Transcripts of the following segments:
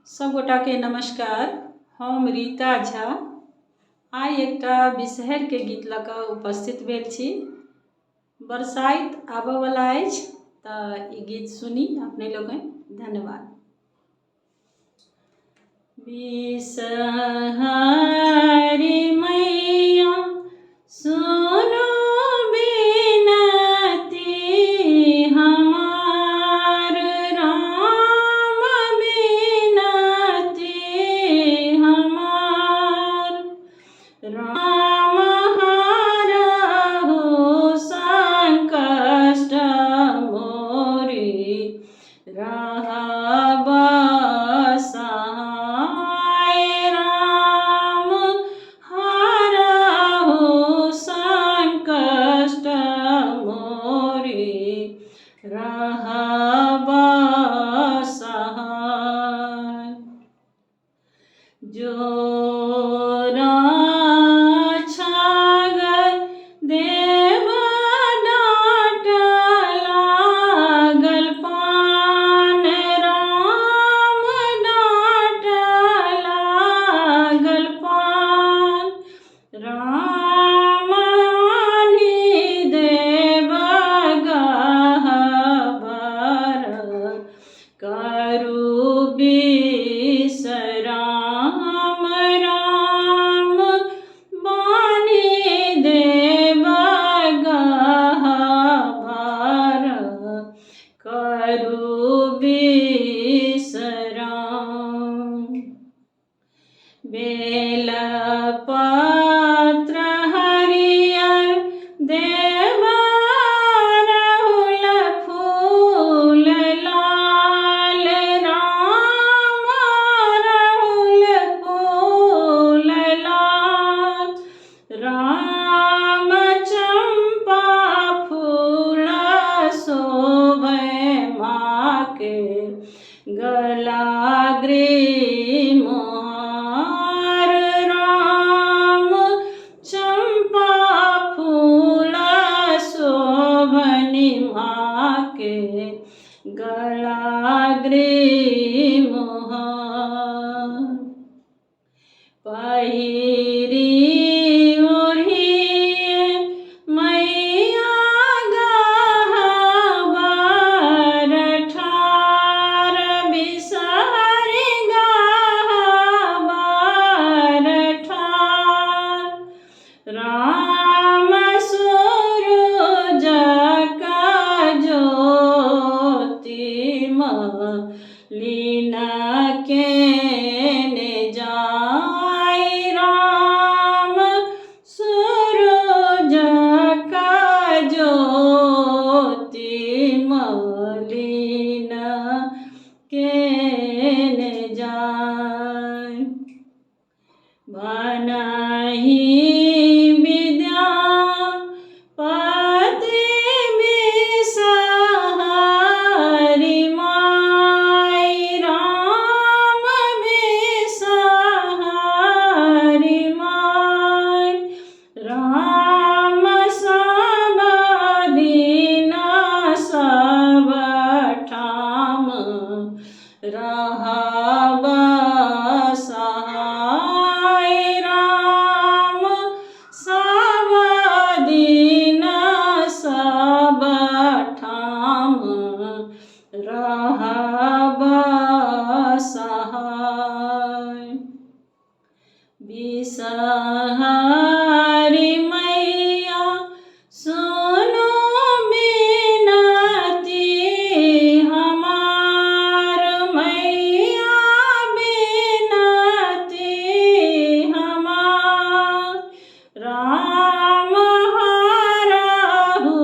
सब गोटा के नमस्कार। हम रीता झा आई एकटा विषहर के गीत लऽ कऽ उपस्थित भेल छी। बरसाइत आबऽ वाला अछि तऽ ई गीत सुनी अपने लोगन। धन्यवाद। विषहरी मैया सुनो बिनती हमार, राम बिनती हमार। राम हरहु संकष्ट मोरी, रहब सहाय। राम हरहु संकष्ट मोरी, रहब सहाय। जो रक्षक देव डाँट लागल पान, राम डाँट लागल पान। राम आनि देव गह्वर, करू विश्राम। राम बानि देव गह्वर, करू विश्राम। बेल पत्र हरियर देव अड़हुल फूल लाल, राम अड़हुल फूल लाल। राम चंपा फूल शोभै माके, गला ग्रीमहार। राम चंपा फूल शोभनि माके, गला ग्रीमहार। पहिरी ओढ़िए मैया गह्वर ठार, विषहरि गह्वर ठार। राम सूरुजक ज्योति मलिन केने जाय। राम सूरुजक ज्योति मलिन केने जाय। बनहि विद्यापति विषहरि माय, राम विषहरि माय। राम सब दिन सब ठाम, रहब सहाय। राम सब दिन सब ठाम, रहब सहाय। विषहरि मैया सुनो बिनती हमार, मैया बिनती हमार। राम हरहु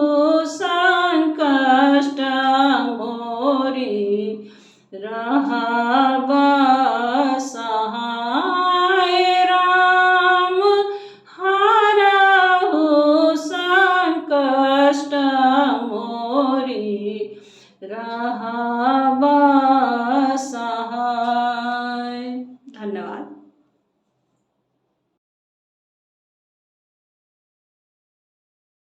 संकष्ट मोरी, रहब सहाय। राम हरहु संकष्ट मोरी, रहब